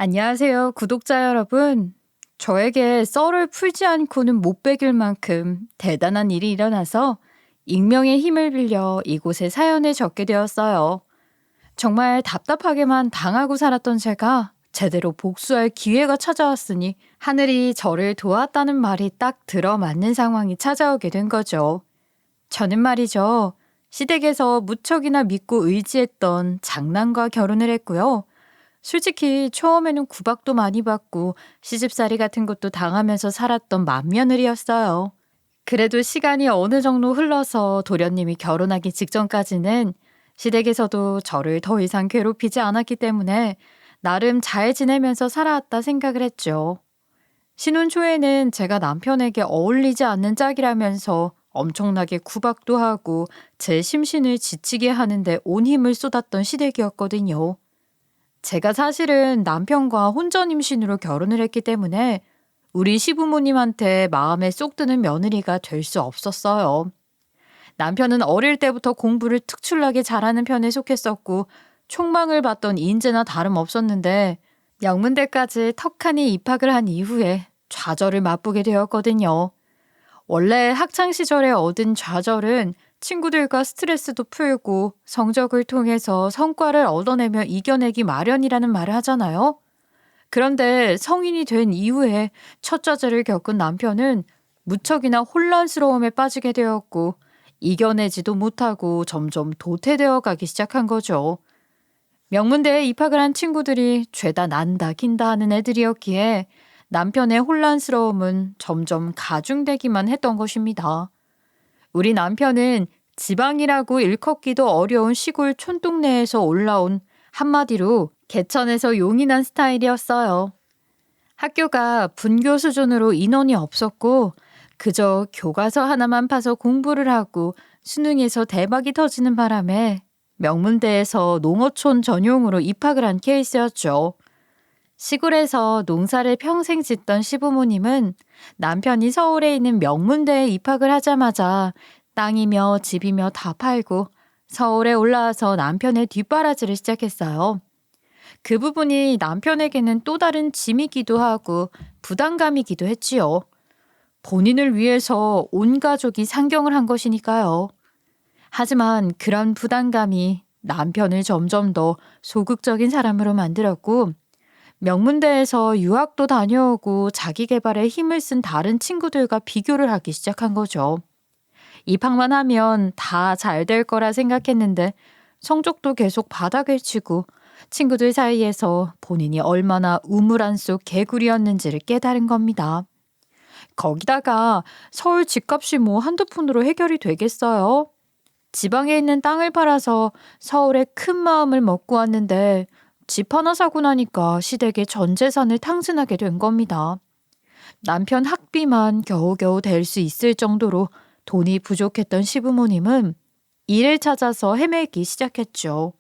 안녕하세요, 구독자 여러분. 저에게 썰을 풀지 않고는 못 베길 만큼 대단한 일이 일어나서 익명의 힘을 빌려 이곳에 사연을 적게 되었어요. 정말 답답하게만 당하고 살았던 제가 제대로 복수할 기회가 찾아왔으니 하늘이 저를 도왔다는 말이 딱 들어맞는 상황이 찾아오게 된 거죠. 저는 말이죠. 시댁에서 무척이나 믿고 의지했던 장남과 결혼을 했고요. 솔직히 처음에는 구박도 많이 받고 시집살이 같은 것도 당하면서 살았던 맏며느리였어요. 그래도 시간이 어느 정도 흘러서 도련님이 결혼하기 직전까지는 시댁에서도 저를 더 이상 괴롭히지 않았기 때문에 나름 잘 지내면서 살아왔다 생각을 했죠. 신혼 초에는 제가 남편에게 어울리지 않는 짝이라면서 엄청나게 구박도 하고 제 심신을 지치게 하는데 온 힘을 쏟았던 시댁이었거든요. 제가 사실은 남편과 혼전 임신으로 결혼을 했기 때문에 우리 시부모님한테 마음에 쏙 드는 며느리가 될 수 없었어요. 남편은 어릴 때부터 공부를 특출나게 잘하는 편에 속했었고 촉망을 받던 인재나 다름없었는데 영문대까지 턱하니 입학을 한 이후에 좌절을 맛보게 되었거든요. 원래 학창 시절에 얻은 좌절은 친구들과 스트레스도 풀고 성적을 통해서 성과를 얻어내며 이겨내기 마련이라는 말을 하잖아요. 그런데 성인이 된 이후에 첫 좌절을 겪은 남편은 무척이나 혼란스러움에 빠지게 되었고 이겨내지도 못하고 점점 도태되어 가기 시작한 거죠. 명문대에 입학을 한 친구들이 죄다 난다 긴다 하는 애들이었기에 남편의 혼란스러움은 점점 가중되기만 했던 것입니다. 우리 남편은 지방이라고 일컫기도 어려운 시골 촌동네에서 올라온 한마디로 개천에서 용이 난 스타일이었어요. 학교가 분교 수준으로 인원이 없었고 그저 교과서 하나만 파서 공부를 하고 수능에서 대박이 터지는 바람에 명문대에서 농어촌 전용으로 입학을 한 케이스였죠. 시골에서 농사를 평생 짓던 시부모님은 남편이 서울에 있는 명문대에 입학을 하자마자 땅이며 집이며 다 팔고 서울에 올라와서 남편의 뒷바라지를 시작했어요. 그 부분이 남편에게는 또 다른 짐이기도 하고 부담감이기도 했지요. 본인을 위해서 온 가족이 상경을 한 것이니까요. 하지만 그런 부담감이 남편을 점점 더 소극적인 사람으로 만들었고 명문대에서 유학도 다녀오고 자기 개발에 힘을 쓴 다른 친구들과 비교를 하기 시작한 거죠. 입학만 하면 다 잘 될 거라 생각했는데 성적도 계속 바닥을 치고 친구들 사이에서 본인이 얼마나 우물안 속 개구리였는지를 깨달은 겁니다. 거기다가 서울 집값이 뭐 한두 푼으로 해결이 되겠어요? 지방에 있는 땅을 팔아서 서울에 큰 마음을 먹고 왔는데 집 하나 사고 나니까 시댁의 전 재산을 탕진하게 된 겁니다. 남편 학비만 겨우겨우 댈 수 있을 정도로 돈이 부족했던 시부모님은 일을 찾아서 헤매기 시작했죠.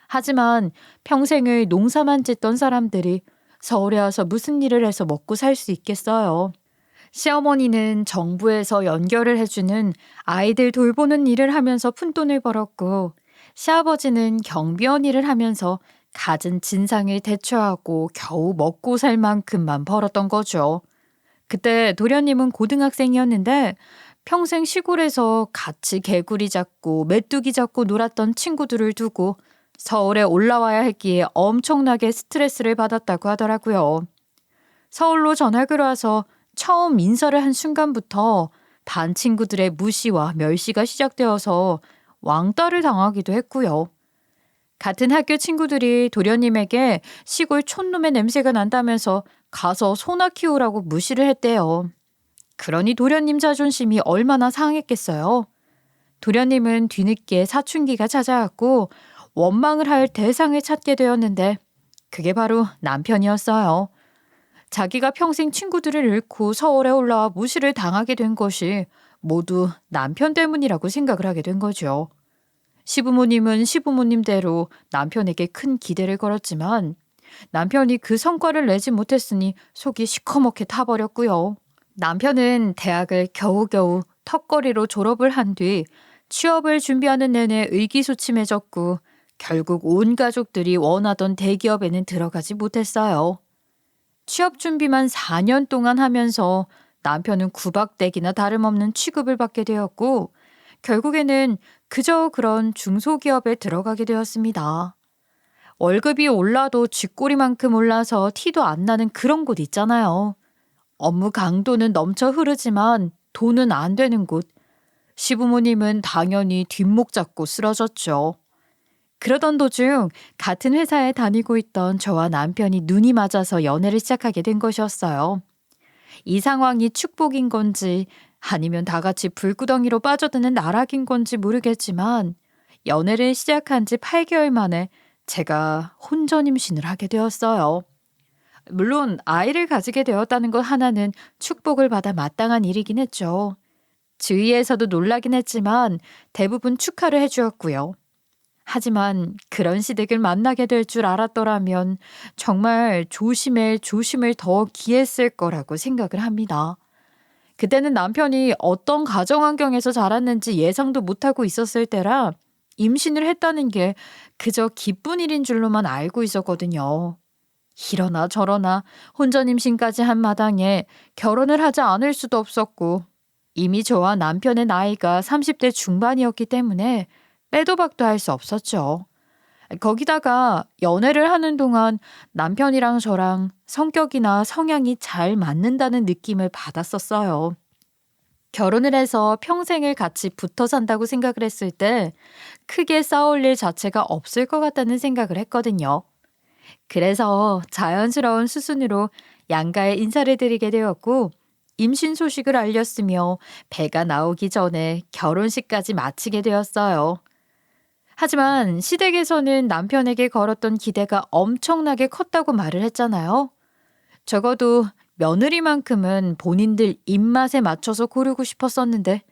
하지만 평생을 농사만 짓던 사람들이 서울에 와서 무슨 일을 해서 먹고 살 수 있겠어요. 시어머니는 정부에서 연결을 해주는 아이들 돌보는 일을 하면서 푼돈을 벌었고 시아버지는 경비원 일을 하면서 갖은 진상을 대처하고 겨우 먹고 살 만큼만 벌었던 거죠. 그때 도련님은 고등학생이었는데 평생 시골에서 같이 개구리 잡고 메뚜기 잡고 놀았던 친구들을 두고 서울에 올라와야 했기에 엄청나게 스트레스를 받았다고 하더라고요. 서울로 전학을 와서 처음 인사를 한 순간부터 반 친구들의 무시와 멸시가 시작되어서 왕따를 당하기도 했고요. 같은 학교 친구들이 도련님에게 시골 촌놈의 냄새가 난다면서 가서 소나 키우라고 무시를 했대요. 그러니 도련님 자존심이 얼마나 상했겠어요. 도련님은 뒤늦게 사춘기가 찾아왔고 원망을 할 대상을 찾게 되었는데 그게 바로 남편이었어요. 자기가 평생 친구들을 잃고 서울에 올라와 무시를 당하게 된 것이 모두 남편 때문이라고 생각을 하게 된 거죠. 시부모님은 시부모님대로 남편에게 큰 기대를 걸었지만 남편이 그 성과를 내지 못했으니 속이 시커멓게 타버렸고요. 남편은 대학을 겨우겨우 턱걸이로 졸업을 한 뒤 취업을 준비하는 내내 의기소침해졌고 결국 온 가족들이 원하던 대기업에는 들어가지 못했어요. 취업 준비만 4년 동안 하면서 남편은 구박대기나 다름없는 취급을 받게 되었고, 결국에는 그저 그런 중소기업에 들어가게 되었습니다. 월급이 올라도 쥐꼬리만큼 올라서 티도 안 나는 그런 곳 있잖아요. 업무 강도는 넘쳐 흐르지만 돈은 안 되는 곳. 시부모님은 당연히 뒷목 잡고 쓰러졌죠. 그러던 도중 같은 회사에 다니고 있던 저와 남편이 눈이 맞아서 연애를 시작하게 된 것이었어요. 이 상황이 축복인 건지 아니면 다 같이 불구덩이로 빠져드는 나락인 건지 모르겠지만, 연애를 시작한 지 8개월 만에 제가 혼전 임신을 하게 되었어요. 물론 아이를 가지게 되었다는 것 하나는 축복을 받아 마땅한 일이긴 했죠. 주위에서도 놀라긴 했지만 대부분 축하를 해주었고요. 하지만 그런 시댁을 만나게 될 줄 알았더라면 정말 조심을 더 기했을 거라고 생각을 합니다. 그때는 남편이 어떤 가정 환경에서 자랐는지 예상도 못하고 있었을 때라 임신을 했다는 게 그저 기쁜 일인 줄로만 알고 있었거든요. 이러나 저러나 혼전 임신까지 한 마당에 결혼을 하지 않을 수도 없었고, 이미 저와 남편의 나이가 30대 중반이었기 때문에 빼도 박도 할 수 없었죠. 거기다가 연애를 하는 동안 남편이랑 저랑 성격이나 성향이 잘 맞는다는 느낌을 받았었어요. 결혼을 해서 평생을 같이 붙어 산다고 생각을 했을 때 크게 싸울 일 자체가 없을 것 같다는 생각을 했거든요. 그래서 자연스러운 수순으로 양가에 인사를 드리게 되었고, 임신 소식을 알렸으며 배가 나오기 전에 결혼식까지 마치게 되었어요. 하지만 시댁에서는 남편에게 걸었던 기대가 엄청나게 컸다고 말을 했잖아요. 적어도 며느리만큼은 본인들 입맛에 맞춰서 고르고 싶었었는데,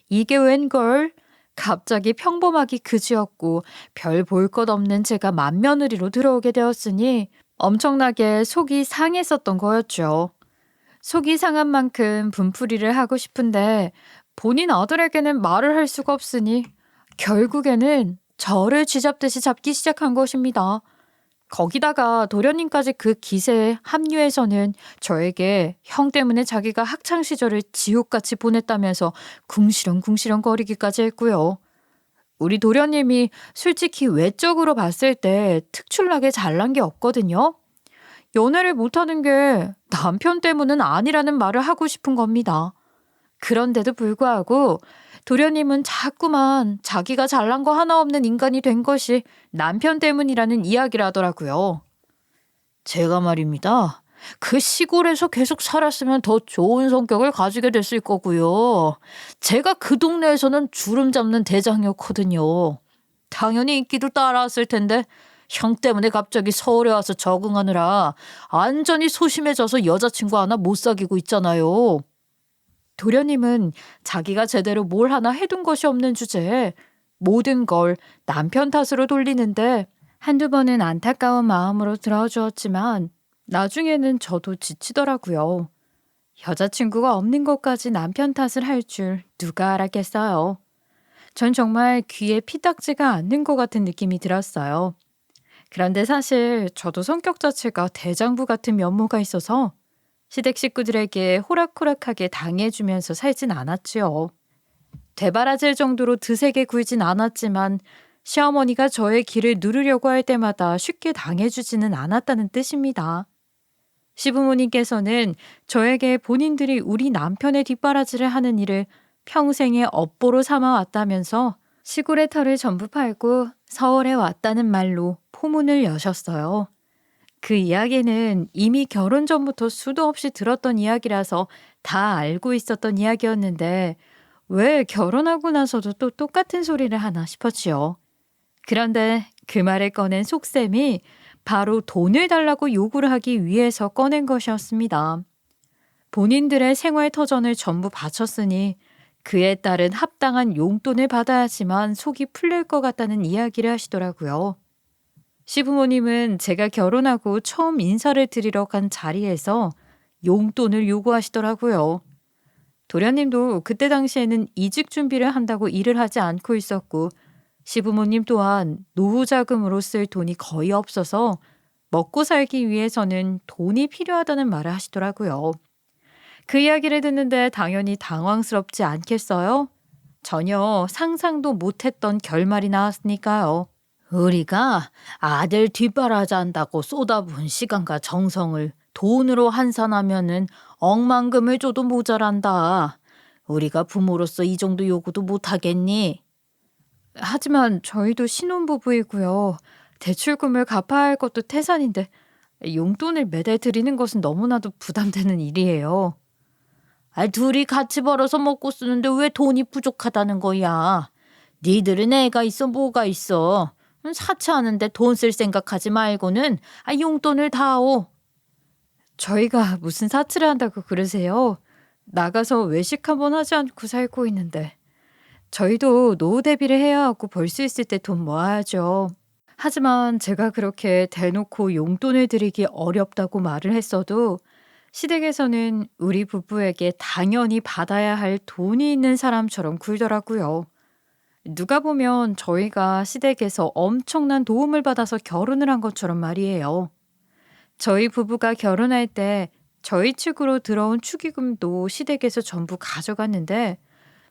이게 웬걸? 갑자기 평범하기 그지였고 별 볼 것 없는 제가 맏며느리로 들어오게 되었으니 엄청나게 속이 상했었던 거였죠. 속이 상한 만큼 분풀이를 하고 싶은데 본인 아들에게는 말을 할 수가 없으니 결국에는 저를 쥐잡듯이 잡기 시작한 것입니다. 거기다가 도련님까지 그 기세에 합류해서는 저에게 형 때문에 자기가 학창 시절을 지옥같이 보냈다면서 궁시렁궁시렁 거리기까지 했고요. 우리 도련님이 솔직히 외적으로 봤을 때 특출나게 잘난 게 없거든요. 연애를 못하는 게 남편 때문은 아니라는 말을 하고 싶은 겁니다. 그런데도 불구하고 도련님은 자꾸만 자기가 잘난 거 하나 없는 인간이 된 것이 남편 때문이라는 이야기를 하더라고요. 제가 말입니다. 그 시골에서 계속 살았으면 더 좋은 성격을 가지게 됐을 거고요. 제가 그 동네에서는 주름 잡는 대장이었거든요. 당연히 인기도 따라왔을 텐데 형 때문에 갑자기 서울에 와서 적응하느라 완전히 소심해져서 여자친구 하나 못 사귀고 있잖아요. 도련님은 자기가 제대로 뭘 하나 해둔 것이 없는 주제에 모든 걸 남편 탓으로 돌리는데 한두 번은 안타까운 마음으로 들어주었지만 나중에는 저도 지치더라고요. 여자친구가 없는 것까지 남편 탓을 할 줄 누가 알았겠어요. 전 정말 귀에 피딱지가 않는 것 같은 느낌이 들었어요. 그런데 사실 저도 성격 자체가 대장부 같은 면모가 있어서 시댁 식구들에게 호락호락하게 당해주면서 살진 않았지요. 되바라질 정도로 드세게 굴진 않았지만 시어머니가 저의 길을 누르려고 할 때마다 쉽게 당해주지는 않았다는 뜻입니다. 시부모님께서는 저에게 본인들이 우리 남편의 뒷바라지를 하는 일을 평생의 업보로 삼아왔다면서 시골의 털을 전부 팔고 서울에 왔다는 말로 포문을 여셨어요. 그 이야기는 이미 결혼 전부터 수도 없이 들었던 이야기라서 다 알고 있었던 이야기였는데 왜 결혼하고 나서도 또 똑같은 소리를 하나 싶었지요. 그런데 그 말을 꺼낸 속셈이 바로 돈을 달라고 요구를 하기 위해서 꺼낸 것이었습니다. 본인들의 생활 터전을 전부 바쳤으니 그에 따른 합당한 용돈을 받아야지만 속이 풀릴 것 같다는 이야기를 하시더라고요. 시부모님은 제가 결혼하고 처음 인사를 드리러 간 자리에서 용돈을 요구하시더라고요. 도련님도 그때 당시에는 이직 준비를 한다고 일을 하지 않고 있었고 시부모님 또한 노후 자금으로 쓸 돈이 거의 없어서 먹고 살기 위해서는 돈이 필요하다는 말을 하시더라고요. 그 이야기를 듣는데 당연히 당황스럽지 않겠어요? 전혀 상상도 못했던 결말이 나왔으니까요. 우리가 아들 뒷바라지 한다고 쏟아부은 시간과 정성을 돈으로 환산하면은 억만금을 줘도 모자란다. 우리가 부모로서 이 정도 요구도 못하겠니? 하지만 저희도 신혼부부이고요. 대출금을 갚아야 할 것도 태산인데 용돈을 매달 드리는 것은 너무나도 부담되는 일이에요. 둘이 같이 벌어서 먹고 쓰는데 왜 돈이 부족하다는 거야? 니들은 애가 있어 뭐가 있어? 사치하는데 돈 쓸 생각하지 말고는 용돈을 다오. 저희가 무슨 사치를 한다고 그러세요? 나가서 외식 한번 하지 않고 살고 있는데. 저희도 노후 대비를 해야 하고 벌 수 있을 때 돈 모아야죠. 하지만 제가 그렇게 대놓고 용돈을 드리기 어렵다고 말을 했어도 시댁에서는 우리 부부에게 당연히 받아야 할 돈이 있는 사람처럼 굴더라고요. 누가 보면 저희가 시댁에서 엄청난 도움을 받아서 결혼을 한 것처럼 말이에요. 저희 부부가 결혼할 때 저희 측으로 들어온 축의금도 시댁에서 전부 가져갔는데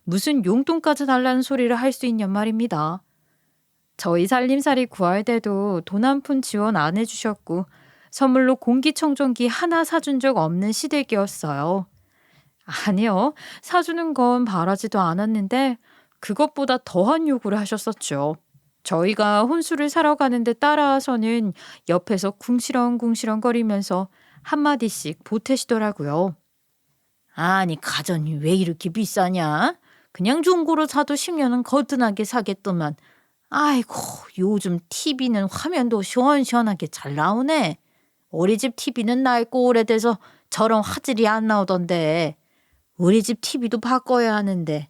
무슨 용돈까지 달라는 소리를 할 수 있냔 말입니다. 저희 살림살이 구할 때도 돈 한 푼 지원 안 해주셨고 선물로 공기청정기 하나 사준 적 없는 시댁이었어요. 아니요, 사주는 건 바라지도 않았는데 그것보다 더한 요구를 하셨었죠. 저희가 혼수를 사러 가는데 따라와서는 옆에서 궁시렁궁시렁 거리면서 한마디씩 보태시더라고요. 아니, 가전이 왜 이렇게 비싸냐? 그냥 중고로 사도 10년은 거뜬하게 사겠더만. 아이고, 요즘 TV는 화면도 시원시원하게 잘 나오네. 우리 집 TV는 낡고 오래돼서 저런 화질이 안 나오던데. 우리 집 TV도 바꿔야 하는데.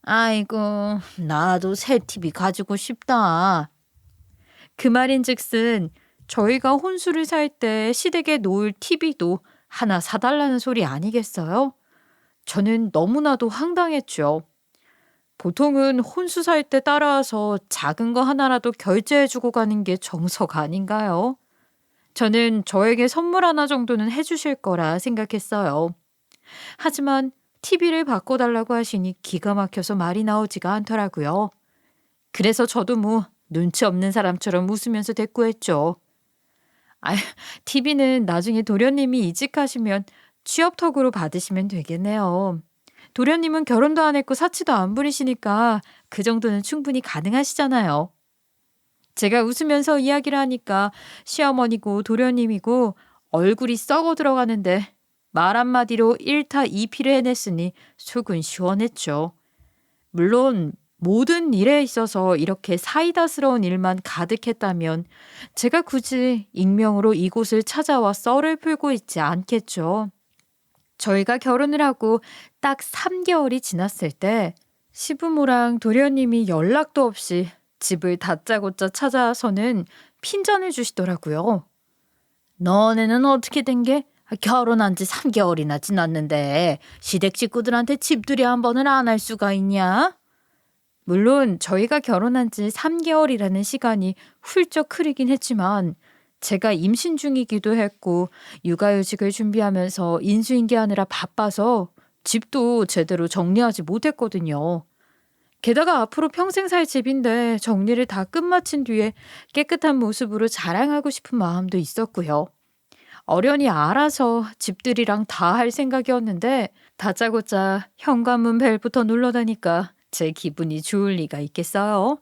아이고, 나도 새 TV 가지고 싶다. 그 말인즉슨 저희가 혼수를 살 때 시댁에 놓을 TV도 하나 사달라는 소리 아니겠어요? 저는 너무나도 황당했죠. 보통은 혼수 살 때 따라와서 작은 거 하나라도 결제해주고 가는 게 정석 아닌가요? 저는 저에게 선물 하나 정도는 해주실 거라 생각했어요. 하지만 TV를 바꿔달라고 하시니 기가 막혀서 말이 나오지가 않더라고요. 그래서 저도 뭐 눈치 없는 사람처럼 웃으면서 대꾸했죠. TV는 나중에 도련님이 이직하시면 취업턱으로 받으시면 되겠네요. 도련님은 결혼도 안 했고 사치도 안 부리시니까 그 정도는 충분히 가능하시잖아요. 제가 웃으면서 이야기를 하니까 시어머니고 도련님이고 얼굴이 썩어 들어가는데 말 한마디로 1타 2피를 해냈으니 속은 시원했죠. 물론 모든 일에 있어서 이렇게 사이다스러운 일만 가득했다면 제가 굳이 익명으로 이곳을 찾아와 썰을 풀고 있지 않겠죠. 저희가 결혼을 하고 딱 3개월이 지났을 때 시부모랑 도련님이 연락도 없이 집을 다짜고짜 찾아서는 핀잔을 주시더라고요. 너네는 어떻게 된 게? 결혼한 지 3개월이나 지났는데 시댁 식구들한테 집들이 한 번을 안 할 수가 있냐? 물론 저희가 결혼한 지 3개월이라는 시간이 훌쩍 흐르긴 했지만 제가 임신 중이기도 했고 육아휴직을 준비하면서 인수인계하느라 바빠서 집도 제대로 정리하지 못했거든요. 게다가 앞으로 평생 살 집인데 정리를 다 끝마친 뒤에 깨끗한 모습으로 자랑하고 싶은 마음도 있었고요. 어련히 알아서 집들이랑 다 할 생각이었는데 다짜고짜 현관문 벨부터 눌러다니까 제 기분이 좋을 리가 있겠어요?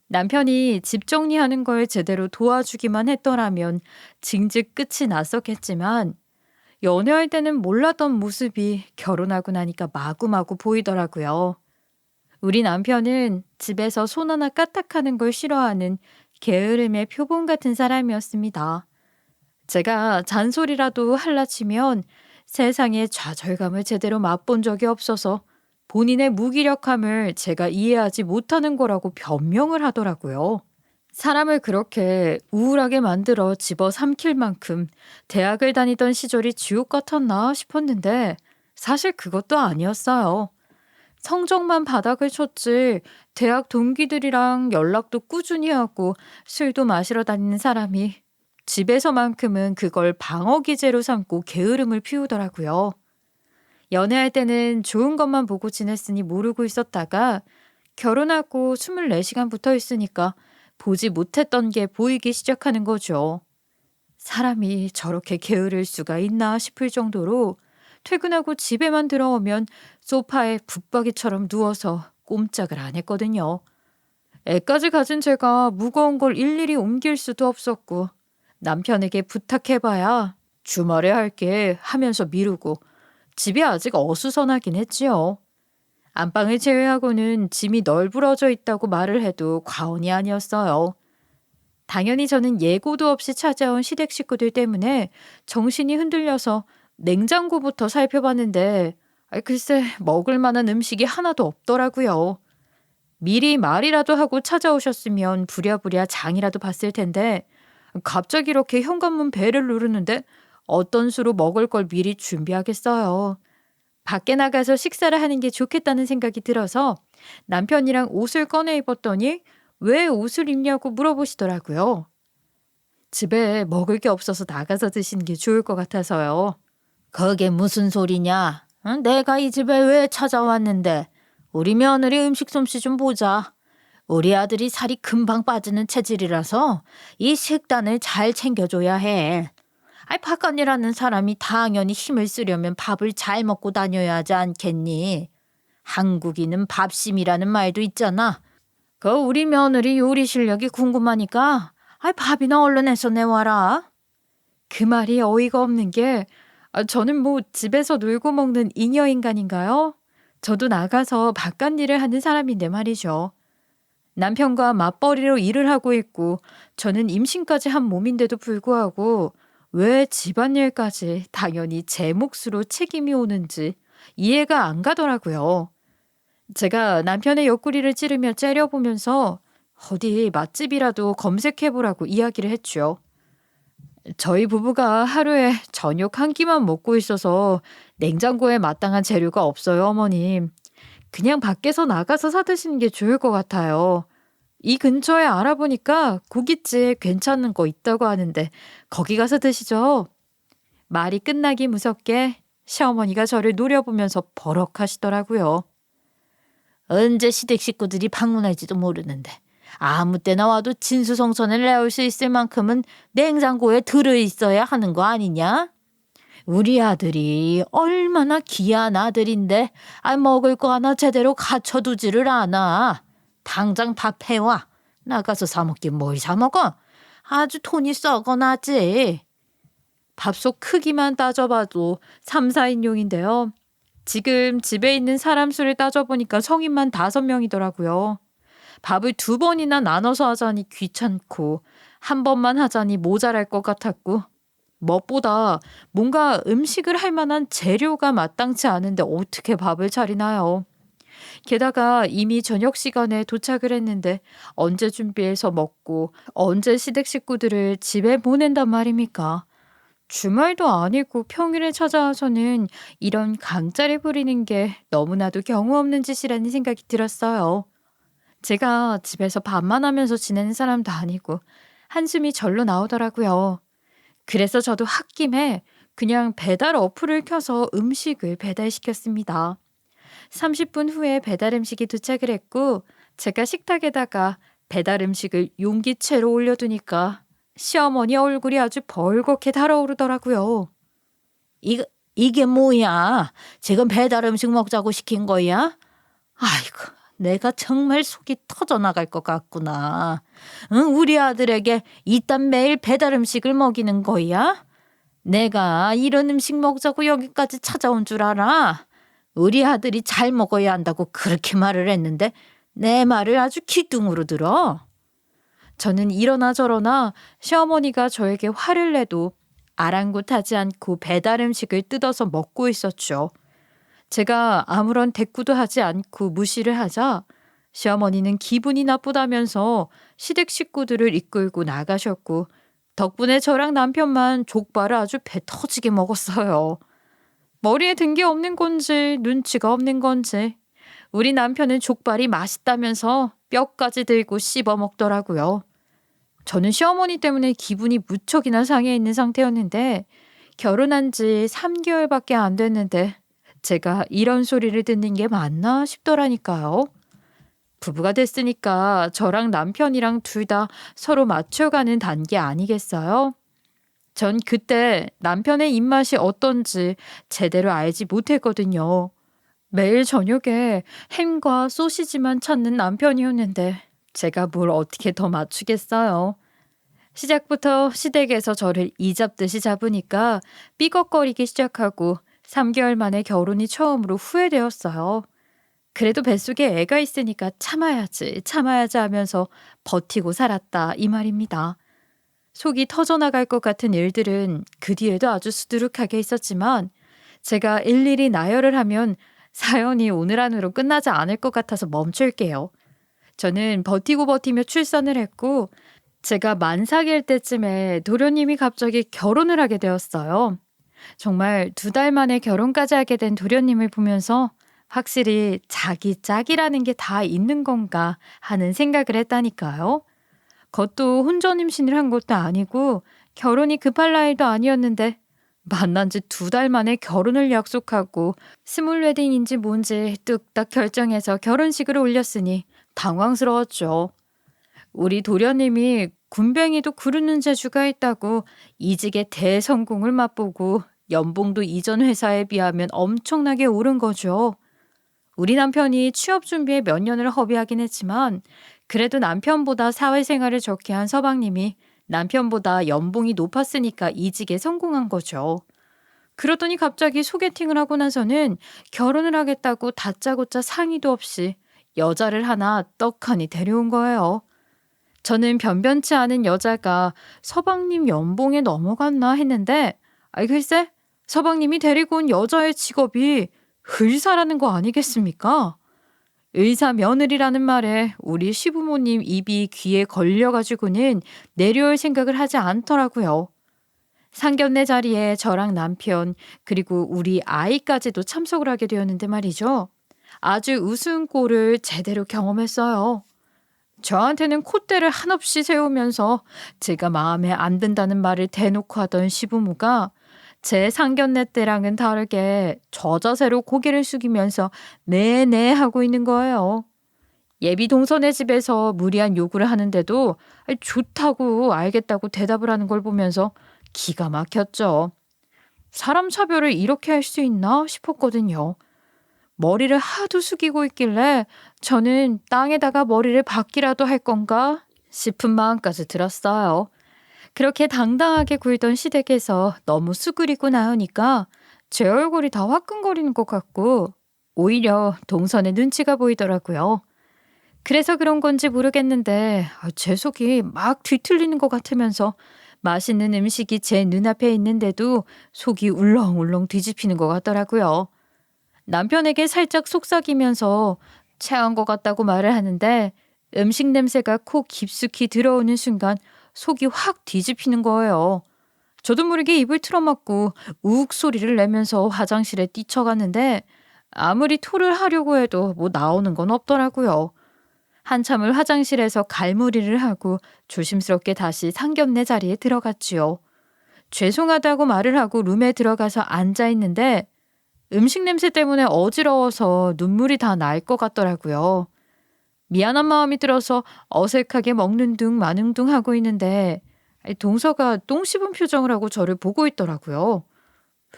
남편이 집 정리하는 걸 제대로 도와주기만 했더라면 징직 끝이 났었겠지만 연애할 때는 몰랐던 모습이 결혼하고 나니까 마구마구 보이더라고요. 우리 남편은 집에서 손 하나 까딱하는 걸 싫어하는 게으름의 표본 같은 사람이었습니다. 제가 잔소리라도 할라 치면 세상에 좌절감을 제대로 맛본 적이 없어서 본인의 무기력함을 제가 이해하지 못하는 거라고 변명을 하더라고요. 사람을 그렇게 우울하게 만들어 집어삼킬 만큼 대학을 다니던 시절이 지옥 같았나 싶었는데 사실 그것도 아니었어요. 성적만 바닥을 쳤지 대학 동기들이랑 연락도 꾸준히 하고 술도 마시러 다니는 사람이 집에서만큼은 그걸 방어 기제로 삼고 게으름을 피우더라고요. 연애할 때는 좋은 것만 보고 지냈으니 모르고 있었다가 결혼하고 24시간 붙어 있으니까 보지 못했던 게 보이기 시작하는 거죠. 사람이 저렇게 게으를 수가 있나 싶을 정도로 퇴근하고 집에만 들어오면 소파에 붙박이처럼 누워서 꼼짝을 안 했거든요. 애까지 가진 제가 무거운 걸 일일이 옮길 수도 없었고 남편에게 부탁해봐야 주말에 할게 하면서 미루고 집이 아직 어수선하긴 했지요. 안방을 제외하고는 짐이 널브러져 있다고 말을 해도 과언이 아니었어요. 당연히 저는 예고도 없이 찾아온 시댁 식구들 때문에 정신이 흔들려서 냉장고부터 살펴봤는데 글쎄 먹을 만한 음식이 하나도 없더라고요. 미리 말이라도 하고 찾아오셨으면 부랴부랴 장이라도 봤을 텐데 갑자기 이렇게 현관문 벨을 누르는데 어떤 수로 먹을 걸 미리 준비하겠어요. 밖에 나가서 식사를 하는 게 좋겠다는 생각이 들어서 남편이랑 옷을 꺼내 입었더니 왜 옷을 입냐고 물어보시더라고요. 집에 먹을 게 없어서 나가서 드시는 게 좋을 것 같아서요. 그게 무슨 소리냐? 응? 내가 이 집에 왜 찾아왔는데? 우리 며느리 음식 솜씨 좀 보자. 우리 아들이 살이 금방 빠지는 체질이라서 이 식단을 잘 챙겨줘야 해. 바깥이라는 사람이 당연히 힘을 쓰려면 밥을 잘 먹고 다녀야 하지 않겠니? 한국인은 밥심이라는 말도 있잖아. 우리 며느리 요리 실력이 궁금하니까 밥이나 얼른 해서 내와라. 그 말이 어이가 없는 게 저는 뭐 집에서 놀고 먹는 잉여인간인가요? 저도 나가서 바깥 일을 하는 사람인데 말이죠. 남편과 맞벌이로 일을 하고 있고 저는 임신까지 한 몸인데도 불구하고 왜 집안일까지 당연히 제 몫으로 책임이 오는지 이해가 안 가더라고요. 제가 남편의 옆구리를 찌르며 째려보면서 어디 맛집이라도 검색해보라고 이야기를 했죠. 저희 부부가 하루에 저녁 한 끼만 먹고 있어서 냉장고에 마땅한 재료가 없어요, 어머님. 그냥 밖에서 나가서 사 드시는 게 좋을 것 같아요. 이 근처에 알아보니까 고깃집 괜찮은 거 있다고 하는데 거기 가서 드시죠. 말이 끝나기 무섭게 시어머니가 저를 노려보면서 버럭하시더라고요. 언제 시댁 식구들이 방문할지도 모르는데 아무 때나 와도 진수성찬을 내올 수 있을 만큼은 냉장고에 들어있어야 하는 거 아니냐? 우리 아들이 얼마나 귀한 아들인데 먹을 거 하나 제대로 갖춰두지를 않아. 당장 밥 해와. 나가서 사 먹긴 뭘 사 먹어? 아주 돈이 썩어나지. 밥솥 크기만 따져봐도 3, 4인용인데요. 지금 집에 있는 사람 수를 따져보니까 성인만 5명이더라고요. 밥을 2번이나 나눠서 하자니 귀찮고 한 번만 하자니 모자랄 것 같았고 무엇보다 뭔가 음식을 할 만한 재료가 마땅치 않은데 어떻게 밥을 차리나요? 게다가 이미 저녁 시간에 도착을 했는데 언제 준비해서 먹고 언제 시댁 식구들을 집에 보낸단 말입니까? 주말도 아니고 평일에 찾아와서는 이런 강짜를 부리는 게 너무나도 경우 없는 짓이라는 생각이 들었어요. 제가 집에서 밥만 하면서 지내는 사람도 아니고 한숨이 절로 나오더라고요. 그래서 저도 홧김에 그냥 배달 어플을 켜서 음식을 배달시켰습니다. 30분 후에 배달 음식이 도착을 했고 제가 식탁에다가 배달 음식을 용기채로 올려두니까 시어머니 얼굴이 아주 벌겋게 달아오르더라고요. 이게 뭐야? 지금 배달 음식 먹자고 시킨 거야? 아이고, 내가 정말 속이 터져나갈 것 같구나. 응, 우리 아들에게 이딴 매일 배달 음식을 먹이는 거야? 내가 이런 음식 먹자고 여기까지 찾아온 줄 알아? 우리 아들이 잘 먹어야 한다고 그렇게 말을 했는데 내 말을 아주 기둥으로 들어. 저는 이러나 저러나 시어머니가 저에게 화를 내도 아랑곳하지 않고 배달 음식을 뜯어서 먹고 있었죠. 제가 아무런 대꾸도 하지 않고 무시를 하자 시어머니는 기분이 나쁘다면서 시댁 식구들을 이끌고 나가셨고 덕분에 저랑 남편만 족발을 아주 배 터지게 먹었어요. 머리에 든 게 없는 건지 눈치가 없는 건지 우리 남편은 족발이 맛있다면서 뼈까지 들고 씹어 먹더라고요. 저는 시어머니 때문에 기분이 무척이나 상해 있는 상태였는데 결혼한 지 3개월밖에 안 됐는데 제가 이런 소리를 듣는 게 맞나 싶더라니까요. 부부가 됐으니까 저랑 남편이랑 둘 다 서로 맞춰가는 단계 아니겠어요? 전 그때 남편의 입맛이 어떤지 제대로 알지 못했거든요. 매일 저녁에 햄과 소시지만 찾는 남편이었는데 제가 뭘 어떻게 더 맞추겠어요. 시작부터 시댁에서 저를 이잡듯이 잡으니까 삐걱거리기 시작하고 3개월 만에 결혼이 처음으로 후회되었어요. 그래도 뱃속에 애가 있으니까 참아야지 하면서 버티고 살았다 이 말입니다. 속이 터져나갈 것 같은 일들은 그 뒤에도 아주 수두룩하게 있었지만 제가 일일이 나열을 하면 사연이 오늘 안으로 끝나지 않을 것 같아서 멈출게요. 저는 버티고 출산을 했고 제가 만삭일 때쯤에 도련님이 갑자기 결혼을 하게 되었어요. 정말 2달 만에 결혼까지 하게 된 도련님을 보면서 확실히 자기 짝이라는 게 다 있는 건가 하는 생각을 했다니까요. 그것도 혼전 임신을 한 것도 아니고 결혼이 급할 나이도 아니었는데 만난 지 2달 만에 결혼을 약속하고 스몰 웨딩인지 뭔지 뚝딱 결정해서 결혼식을 올렸으니 당황스러웠죠. 우리 도련님이 군뱅이도 구르는 재주가 있다고 이직의 대성공을 맛보고 연봉도 이전 회사에 비하면 엄청나게 오른 거죠. 우리 남편이 취업 준비에 몇 년을 허비하긴 했지만 그래도 남편보다 사회생활을 적게 한 서방님이 남편보다 연봉이 높았으니까 이직에 성공한 거죠. 그러더니 갑자기 소개팅을 하고 나서는 결혼을 하겠다고 다짜고짜 상의도 없이 여자를 하나 떡하니 데려온 거예요. 저는 변변치 않은 여자가 서방님 연봉에 넘어갔나 했는데 글쎄 서방님이 데리고 온 여자의 직업이 의사라는 거 아니겠습니까? 의사 며느리라는 말에 우리 시부모님 입이 귀에 걸려가지고는 내려올 생각을 하지 않더라고요. 상견례 자리에 저랑 남편 그리고 우리 아이까지도 참석을 하게 되었는데 말이죠. 아주 우스운 꼴을 제대로 경험했어요. 저한테는 콧대를 한없이 세우면서 제가 마음에 안 든다는 말을 대놓고 하던 시부모가 제 상견례 때랑은 다르게 저자세로 고개를 숙이면서 네네 하고 있는 거예요. 예비 동선의 집에서 무리한 요구를 하는데도 좋다고 알겠다고 대답을 하는 걸 보면서 기가 막혔죠. 사람 차별을 이렇게 할 수 있나 싶었거든요. 머리를 하도 숙이고 있길래 저는 땅에다가 머리를 박기라도 할 건가 싶은 마음까지 들었어요. 그렇게 당당하게 굴던 시댁에서 너무 수그리고 나오니까 제 얼굴이 더 화끈거리는 것 같고 오히려 동선에 눈치가 보이더라고요. 그래서 그런 건지 모르겠는데 제 속이 막 뒤틀리는 것 같으면서 맛있는 음식이 제 눈앞에 있는데도 속이 울렁울렁 뒤집히는 것 같더라고요. 남편에게 살짝 속삭이면서 체한 것 같다고 말을 하는데 음식 냄새가 코 깊숙이 들어오는 순간 속이 확 뒤집히는 거예요. 저도 모르게 입을 틀어막고 우욱 소리를 내면서 화장실에 뛰쳐갔는데 아무리 토를 하려고 해도 뭐 나오는 건 없더라고요. 한참을 화장실에서 갈무리를 하고 조심스럽게 다시 상견례 자리에 들어갔지요. 죄송하다고 말을 하고 룸에 들어가서 앉아 있는데 음식 냄새 때문에 어지러워서 눈물이 다 날 것 같더라고요. 미안한 마음이 들어서 어색하게 먹는 둥 마는 둥 하고 있는데 동서가 똥 씹은 표정을 하고 저를 보고 있더라고요.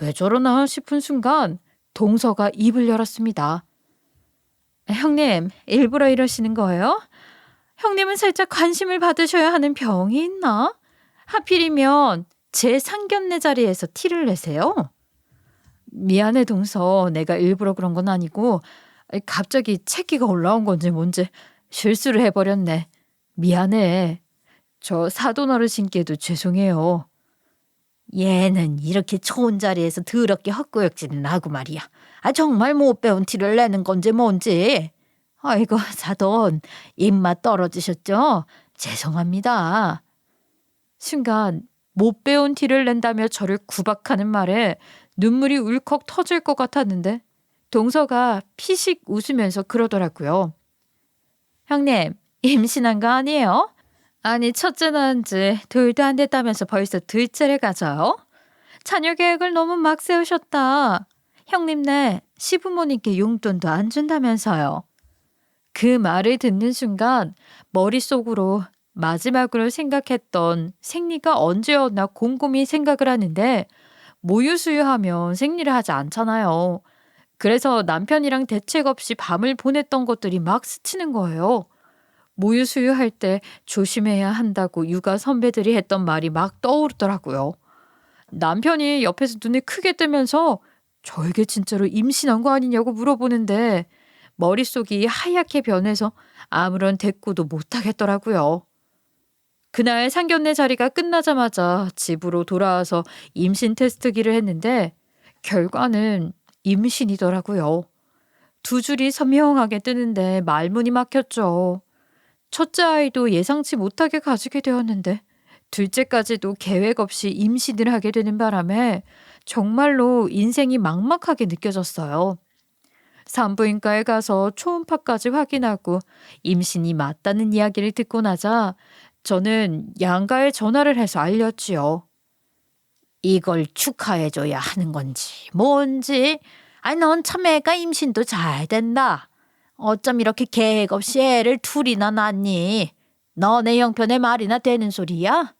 왜 저러나 싶은 순간 동서가 입을 열었습니다. 형님, 일부러 이러시는 거예요? 형님은 살짝 관심을 받으셔야 하는 병이 있나? 하필이면 제 상견례 자리에서 티를 내세요? 미안해 동서, 내가 일부러 그런 건 아니고 갑자기 체기가 올라온 건지 뭔지 실수를 해버렸네. 미안해. 저 사돈 어르신께도 죄송해요. 얘는 이렇게 좋은 자리에서 더럽게 헛구역질은 하고 말이야. 정말 못 배운 티를 내는 건지 뭔지. 아이고 사돈, 입맛 떨어지셨죠? 죄송합니다. 순간 못 배운 티를 낸다며 저를 구박하는 말에 눈물이 울컥 터질 것 같았는데 동서가 피식 웃으면서 그러더라고요. 형님, 임신한 거 아니에요? 아니, 첫째 낳은 지 둘도 안 됐다면서 벌써 둘째를 가져요? 자녀 계획을 너무 막 세우셨다. 형님네 시부모님께 용돈도 안 준다면서요. 그 말을 듣는 순간 머릿속으로 마지막으로 생각했던 생리가 언제였나 곰곰이 생각을 하는데 모유수유하면 생리를 하지 않잖아요. 그래서 남편이랑 대책 없이 밤을 보냈던 것들이 막 스치는 거예요. 모유수유할 때 조심해야 한다고 육아 선배들이 했던 말이 막 떠오르더라고요. 남편이 옆에서 눈을 크게 뜨면서 저에게 진짜로 임신한 거 아니냐고 물어보는데 머릿속이 하얗게 변해서 아무런 대꾸도 못하겠더라고요. 그날 상견례 자리가 끝나자마자 집으로 돌아와서 임신 테스트기를 했는데 결과는 임신이더라고요. 두 줄이 선명하게 뜨는데 말문이 막혔죠. 첫째 아이도 예상치 못하게 가지게 되었는데 둘째까지도 계획 없이 임신을 하게 되는 바람에 정말로 인생이 막막하게 느껴졌어요. 산부인과에 가서 초음파까지 확인하고 임신이 맞다는 이야기를 듣고 나자 저는 양가에 전화를 해서 알렸지요. 이걸 축하해줘야 하는 건지 뭔지. 아니 넌 참 애가 임신도 잘 된다. 어쩜 이렇게 계획 없이 애를 둘이나 낳니? 너네 형편에 말이나 되는 소리야?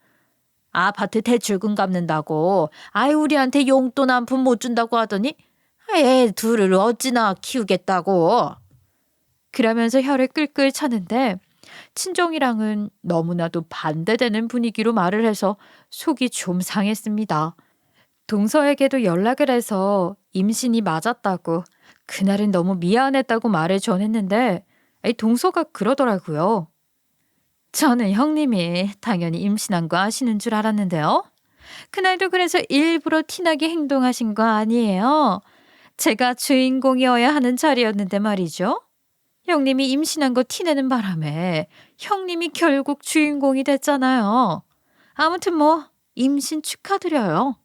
아파트 대출금 갚는다고 아이 우리한테 용돈 한 푼 못 준다고 하더니 애 둘을 어찌나 키우겠다고. 그러면서 혀를 끌끌 차는데 친정이랑은 너무나도 반대되는 분위기로 말을 해서 속이 좀 상했습니다. 동서에게도 연락을 해서 임신이 맞았다고 그날은 너무 미안했다고 말을 전했는데 동서가 그러더라고요. 저는 형님이 당연히 임신한 거 아시는 줄 알았는데요. 그날도 그래서 일부러 티나게 행동하신 거 아니에요. 제가 주인공이어야 하는 자리였는데 말이죠. 형님이 임신한 거 티내는 바람에 형님이 결국 주인공이 됐잖아요. 아무튼 뭐 임신 축하드려요.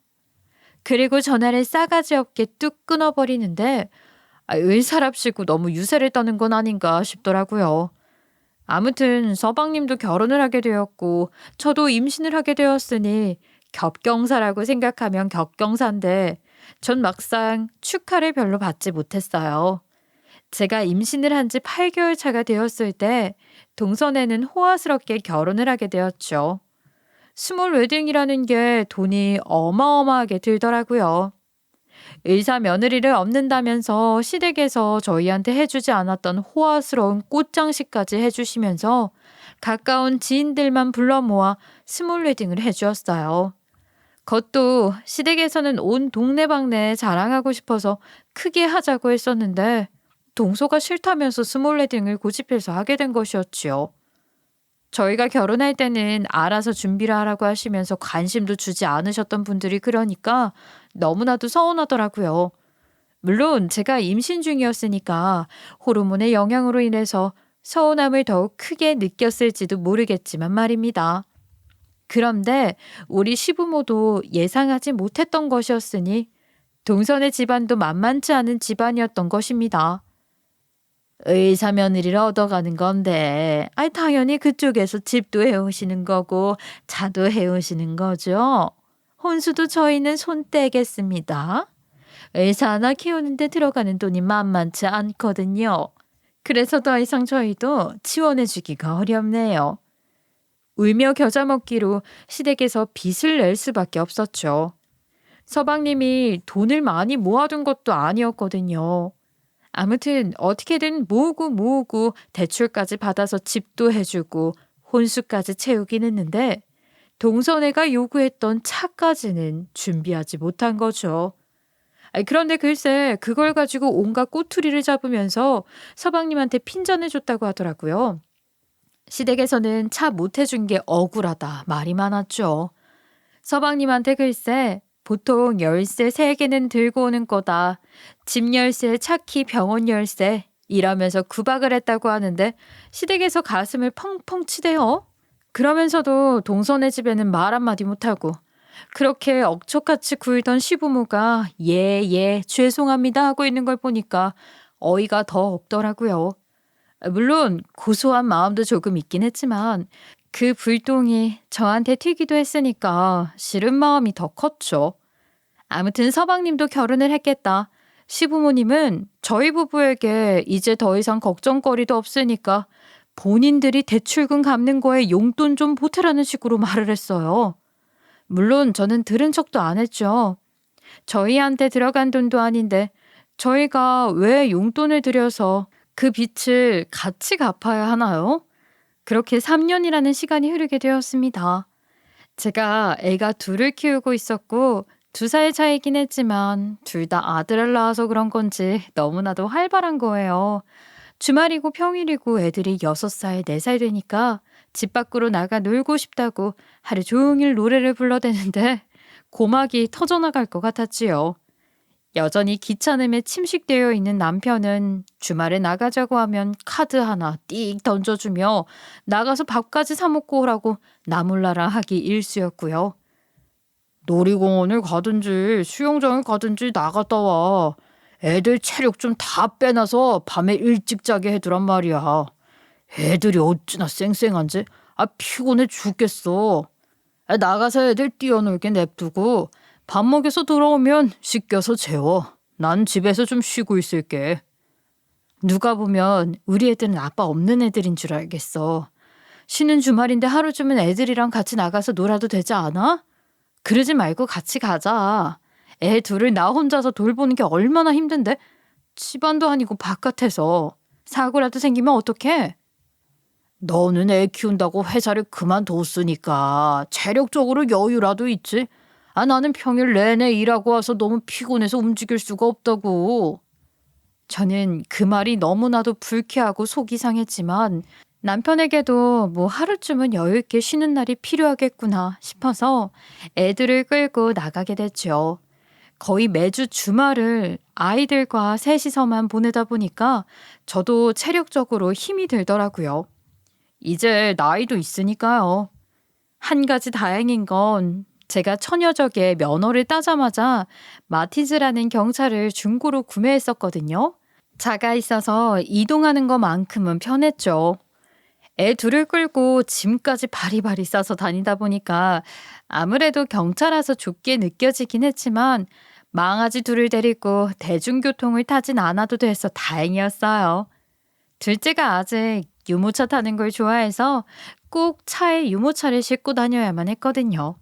그리고 전화를 싸가지 없게 뚝 끊어버리는데 의사랍시고 너무 유세를 떠는 건 아닌가 싶더라고요. 아무튼 서방님도 결혼을 하게 되었고 저도 임신을 하게 되었으니 겹경사라고 생각하면 겹경사인데 전 막상 축하를 별로 받지 못했어요. 제가 임신을 한 지 8개월 차가 되었을 때 동선에는 호화스럽게 결혼을 하게 되었죠. 스몰 웨딩이라는 게 돈이 어마어마하게 들더라고요. 의사 며느리를 얻는다면서 시댁에서 저희한테 해주지 않았던 호화스러운 꽃장식까지 해주시면서 가까운 지인들만 불러 모아 스몰 웨딩을 해주었어요. 그것도 시댁에서는 온 동네방네에 자랑하고 싶어서 크게 하자고 했었는데 동서가 싫다면서 스몰 웨딩을 고집해서 하게 된 것이었지요. 저희가 결혼할 때는 알아서 준비를 하라고 하시면서 관심도 주지 않으셨던 분들이 그러니까 너무나도 서운하더라고요. 물론 제가 임신 중이었으니까 호르몬의 영향으로 인해서 서운함을 더욱 크게 느꼈을지도 모르겠지만 말입니다. 그런데 우리 시부모도 예상하지 못했던 것이었으니 동선의 집안도 만만치 않은 집안이었던 것입니다. 의사 며느리를 얻어가는 건데, 당연히 그쪽에서 집도 해오시는 거고, 차도 해오시는 거죠. 혼수도 저희는 손 떼겠습니다. 의사 하나 키우는데 들어가는 돈이 만만치 않거든요. 그래서 더 이상 저희도 지원해주기가 어렵네요. 울며 겨자 먹기로 시댁에서 빚을 낼 수밖에 없었죠. 서방님이 돈을 많이 모아둔 것도 아니었거든요. 아무튼 어떻게든 모으고 대출까지 받아서 집도 해주고 혼수까지 채우긴 했는데 동선애가 요구했던 차까지는 준비하지 못한 거죠. 그런데 글쎄 그걸 가지고 온갖 꼬투리를 잡으면서 서방님한테 핀잔해줬다고 하더라고요. 시댁에서는 차 못 해준 게 억울하다 말이 많았죠. 서방님한테 글쎄 보통 열쇠 3개는 들고 오는 거다. 집 열쇠, 차키, 병원 열쇠 이러면서 구박을 했다고 하는데 시댁에서 가슴을 펑펑 치대요. 그러면서도 동선의 집에는 말 한마디 못하고 그렇게 억척같이 굴던 시부모가 예, 죄송합니다 하고 있는 걸 보니까 어이가 더 없더라고요. 물론 고소한 마음도 조금 있긴 했지만 그 불똥이 저한테 튀기도 했으니까 싫은 마음이 더 컸죠. 아무튼 서방님도 결혼을 했겠다. 시부모님은 저희 부부에게 이제 더 이상 걱정거리도 없으니까 본인들이 대출금 갚는 거에 용돈 좀 보태라는 식으로 말을 했어요. 물론 저는 들은 척도 안 했죠. 저희한테 들어간 돈도 아닌데 저희가 왜 용돈을 들여서 그 빚을 같이 갚아야 하나요? 그렇게 3년이라는 시간이 흐르게 되었습니다. 제가 애가 둘을 키우고 있었고 2살 차이긴 했지만 둘 다 아들을 낳아서 그런 건지 너무나도 활발한 거예요. 주말이고 평일이고 애들이 6살, 4살 되니까 집 밖으로 나가 놀고 싶다고 하루 종일 노래를 불러대는데 고막이 터져나갈 것 같았지요. 여전히 귀찮음에 침식되어 있는 남편은 주말에 나가자고 하면 카드 하나 띡 던져주며 나가서 밥까지 사 먹고 오라고 나몰라라 하기 일쑤였고요. 놀이공원을 가든지 수영장을 가든지 나갔다 와. 애들 체력 좀 다 빼놔서 밤에 일찍 자게 해두란 말이야. 애들이 어찌나 쌩쌩한지 피곤해 죽겠어. 나가서 애들 뛰어놀게 냅두고 밥 먹여서 돌아오면 씻겨서 재워. 난 집에서 좀 쉬고 있을게. 누가 보면 우리 애들은 아빠 없는 애들인 줄 알겠어. 쉬는 주말인데 하루쯤은 애들이랑 같이 나가서 놀아도 되지 않아? 그러지 말고 같이 가자. 애 둘을 나 혼자서 돌보는 게 얼마나 힘든데 집안도 아니고 바깥에서 사고라도 생기면 어떡해? 너는 애 키운다고 회사를 그만뒀으니까 체력적으로 여유라도 있지. 나는 평일 내내 일하고 와서 너무 피곤해서 움직일 수가 없다고. 저는 그 말이 너무나도 불쾌하고 속이 상했지만 남편에게도 뭐 하루쯤은 여유 있게 쉬는 날이 필요하겠구나 싶어서 애들을 끌고 나가게 됐죠. 거의 매주 주말을 아이들과 셋이서만 보내다 보니까 저도 체력적으로 힘이 들더라고요. 이제 나이도 있으니까요. 한 가지 다행인 건 제가 처녀적에 면허를 따자마자 마티즈라는 경차를 중고로 구매했었거든요. 차가 있어서 이동하는 것만큼은 편했죠. 애 둘을 끌고 짐까지 바리바리 싸서 다니다 보니까 아무래도 경차라서 좁게 느껴지긴 했지만 망아지 둘을 데리고 대중교통을 타진 않아도 돼서 다행이었어요. 둘째가 아직 유모차 타는 걸 좋아해서 꼭 차에 유모차를 싣고 다녀야만 했거든요.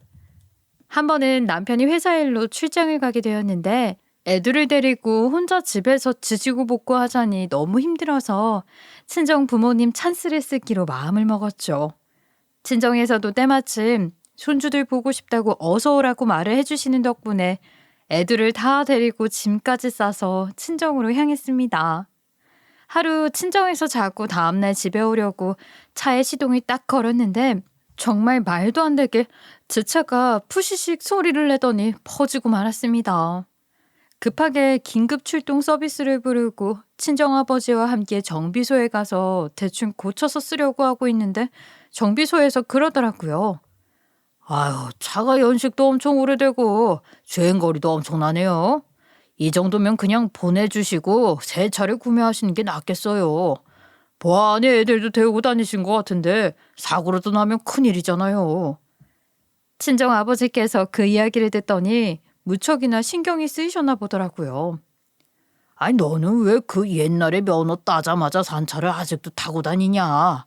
한 번은 남편이 회사 일로 출장을 가게 되었는데 애들을 데리고 혼자 집에서 지지고 볶고 하자니 너무 힘들어서 친정 부모님 찬스를 쓰기로 마음을 먹었죠. 친정에서도 때마침 손주들 보고 싶다고 어서 오라고 말을 해주시는 덕분에 애들을 다 데리고 짐까지 싸서 친정으로 향했습니다. 하루 친정에서 자고 다음날 집에 오려고 차에 시동을 딱 걸었는데 정말 말도 안 되게 제 차가 푸시식 소리를 내더니 퍼지고 말았습니다. 급하게 긴급 출동 서비스를 부르고 친정아버지와 함께 정비소에 가서 대충 고쳐서 쓰려고 하고 있는데 정비소에서 그러더라고요. 아유, 차가 연식도 엄청 오래되고 주행거리도 엄청나네요. 이 정도면 그냥 보내주시고 새 차를 구매하시는 게 낫겠어요. 보아하니 애들도 데우고 다니신 것 같은데 사고라도 나면 큰일이잖아요. 친정 아버지께서 그 이야기를 듣더니 무척이나 신경이 쓰이셨나 보더라고요. 아니 너는 왜 그 옛날에 면허 따자마자 산 차를 아직도 타고 다니냐?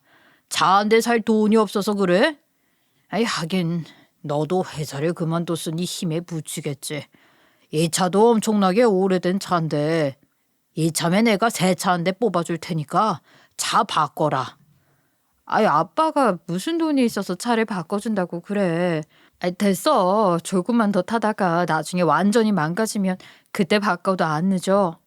차 한 대 살 돈이 없어서 그래? 아이 하긴 너도 회사를 그만뒀으니 힘에 부치겠지. 이 차도 엄청나게 오래된 차인데 이참에 내가 새 차 한 대 뽑아줄 테니까 차 바꿔라. 아이 아빠가 무슨 돈이 있어서 차를 바꿔준다고 그래. 아이 됐어. 조금만 더 타다가 나중에 완전히 망가지면 그때 바꿔도 안 늦어.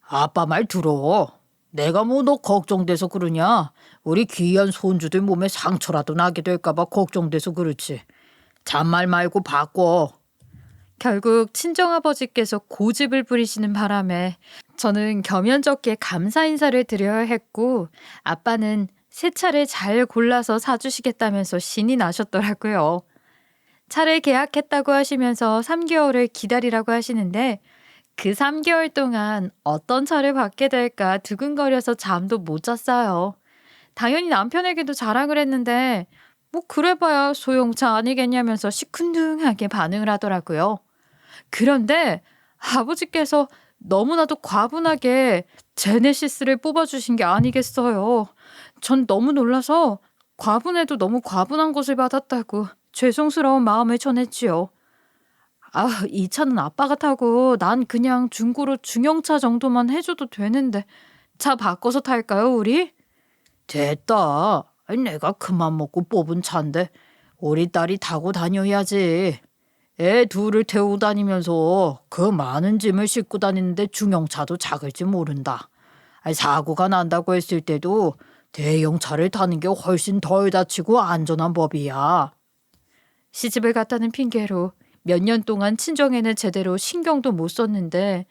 아빠 말 들어. 내가 뭐 너 걱정돼서 그러냐? 우리 귀한 손주들 몸에 상처라도 나게 될까봐 걱정돼서 그렇지. 잔말 말고 바꿔. 결국 친정아버지께서 고집을 부리시는 바람에 저는 겸연쩍게 감사 인사를 드려야 했고 아빠는 새 차를 잘 골라서 사주시겠다면서 신이 나셨더라고요. 차를 계약했다고 하시면서 3개월을 기다리라고 하시는데 그 3개월 동안 어떤 차를 받게 될까 두근거려서 잠도 못 잤어요. 당연히 남편에게도 자랑을 했는데 뭐 그래봐야 소형차 아니겠냐면서 시큰둥하게 반응을 하더라고요. 그런데 아버지께서 너무나도 과분하게 제네시스를 뽑아주신 게 아니겠어요. 전 너무 놀라서 과분해도 너무 과분한 것을 받았다고 죄송스러운 마음을 전했지요. 아, 이 차는 아빠가 타고 난 그냥 중고로 중형차 정도만 해줘도 되는데 차 바꿔서 탈까요, 우리? 됐다. 아니, 내가 그만 먹고 뽑은 차인데 우리 딸이 타고 다녀야지. 애 둘을 태우고 다니면서 그 많은 짐을 싣고 다니는데 중형차도 작을지 모른다. 아니, 사고가 난다고 했을 때도 대형차를 타는 게 훨씬 덜 다치고 안전한 법이야. 시집을 갔다는 핑계로 몇 년 동안 친정에는 제대로 신경도 못 썼는데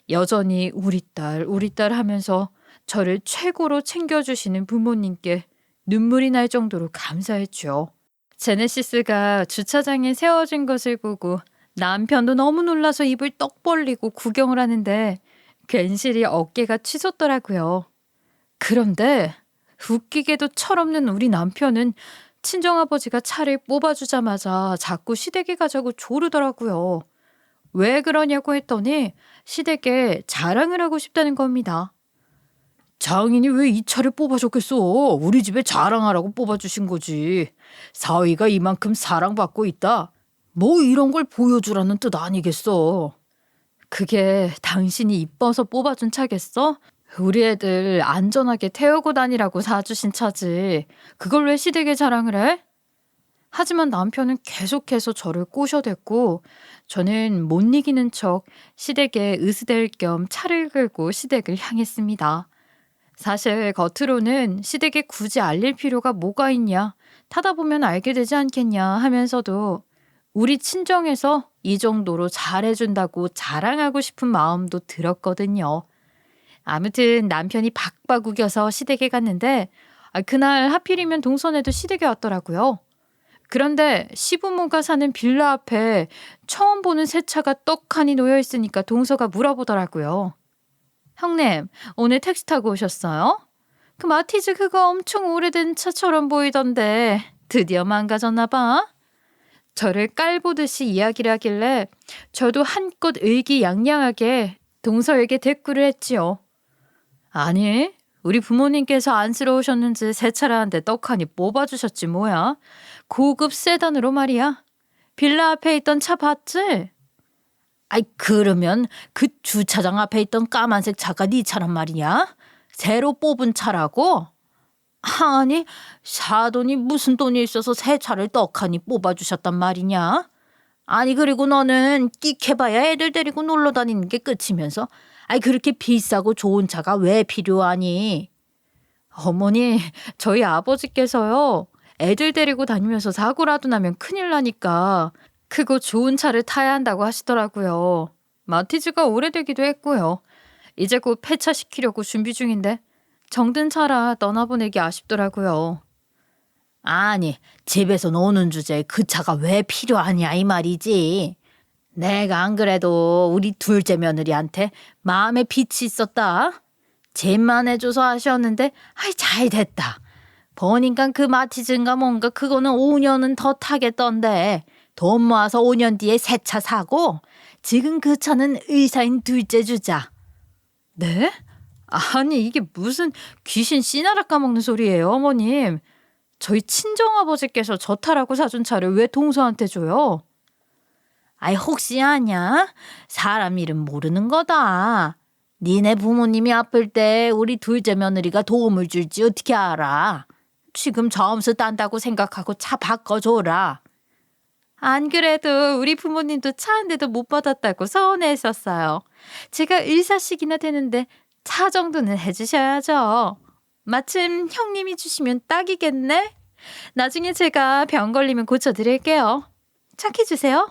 여전히 우리 딸 하면서 저를 최고로 챙겨주시는 부모님께 눈물이 날 정도로 감사했죠. 제네시스가 주차장에 세워진 것을 보고 남편도 너무 놀라서 입을 떡 벌리고 구경을 하는데 괜시리 어깨가 치솟더라고요. 그런데 웃기게도 철없는 우리 남편은 친정아버지가 차를 뽑아주자마자 자꾸 시댁에 가자고 조르더라고요. 왜 그러냐고 했더니 시댁에 자랑을 하고 싶다는 겁니다. 장인이 왜 이 차를 뽑아줬겠어? 우리 집에 자랑하라고 뽑아주신 거지. 사위가 이만큼 사랑받고 있다. 뭐 이런 걸 보여주라는 뜻 아니겠어. 그게 당신이 이뻐서 뽑아준 차겠어? 우리 애들 안전하게 태우고 다니라고 사주신 차지. 그걸 왜 시댁에 자랑을 해? 하지만 남편은 계속해서 저를 꼬셔댔고 저는 못 이기는 척 시댁에 으스댈 겸 차를 끌고 시댁을 향했습니다. 사실 겉으로는 시댁에 굳이 알릴 필요가 뭐가 있냐, 타다 보면 알게 되지 않겠냐 하면서도 우리 친정에서 이 정도로 잘해준다고 자랑하고 싶은 마음도 들었거든요. 아무튼 남편이 박박 우겨서 시댁에 갔는데 그날 하필이면 동선에도 시댁에 왔더라고요. 그런데 시부모가 사는 빌라 앞에 처음 보는 새 차가 떡하니 놓여 있으니까 동서가 물어보더라고요. 형님, 오늘 택시 타고 오셨어요? 그 마티즈 그거 엄청 오래된 차처럼 보이던데 드디어 망가졌나 봐. 저를 깔보듯이 이야기를 하길래 저도 한껏 의기양양하게 동서에게 대꾸를 했지요. 아니, 우리 부모님께서 안쓰러우셨는지 새 차라는데 떡하니 뽑아주셨지 뭐야. 고급 세단으로 말이야. 빌라 앞에 있던 차 봤지? 아이, 그러면 그 주차장 앞에 있던 까만색 차가 네 차란 말이냐? 새로 뽑은 차라고? 아니, 사돈이 무슨 돈이 있어서 새 차를 떡하니 뽑아주셨단 말이냐? 아니, 그리고 너는 끽해봐야 애들 데리고 놀러 다니는 게 끝이면서 아이, 그렇게 비싸고 좋은 차가 왜 필요하니? 어머니, 저희 아버지께서요, 애들 데리고 다니면서 사고라도 나면 큰일 나니까 크고 좋은 차를 타야 한다고 하시더라고요. 마티즈가 오래되기도 했고요. 이제 곧 폐차시키려고 준비 중인데 정든 차라 떠나보내기 아쉽더라고요. 아니, 집에서 노는 주제에 그 차가 왜 필요하냐 이 말이지. 내가 안 그래도 우리 둘째 며느리한테 마음에 빛이 있었다. 잼만 해줘서 아쉬웠는데 아이, 잘 됐다. 보니까 그 마티즈인가 뭔가 그거는 5년은 더 타겠던데 돈 모아서 5년 뒤에 새 차 사고 지금 그 차는 의사인 둘째 주자. 네? 아니, 이게 무슨 귀신 씨나라 까먹는 소리예요, 어머님. 저희 친정아버지께서 저 타라고 사준 차를 왜 동서한테 줘요? 아이, 혹시 아냐? 사람 이름 모르는 거다. 니네 부모님이 아플 때 우리 둘째 며느리가 도움을 줄지 어떻게 알아? 지금 점수 딴다고 생각하고 차 바꿔줘라. 안 그래도 우리 부모님도 차 한 대도 못 받았다고 서운해했었어요. 제가 의사씩이나 되는데 차 정도는 해주셔야죠. 마침 형님이 주시면 딱이겠네. 나중에 제가 병 걸리면 고쳐드릴게요. 착해 주세요.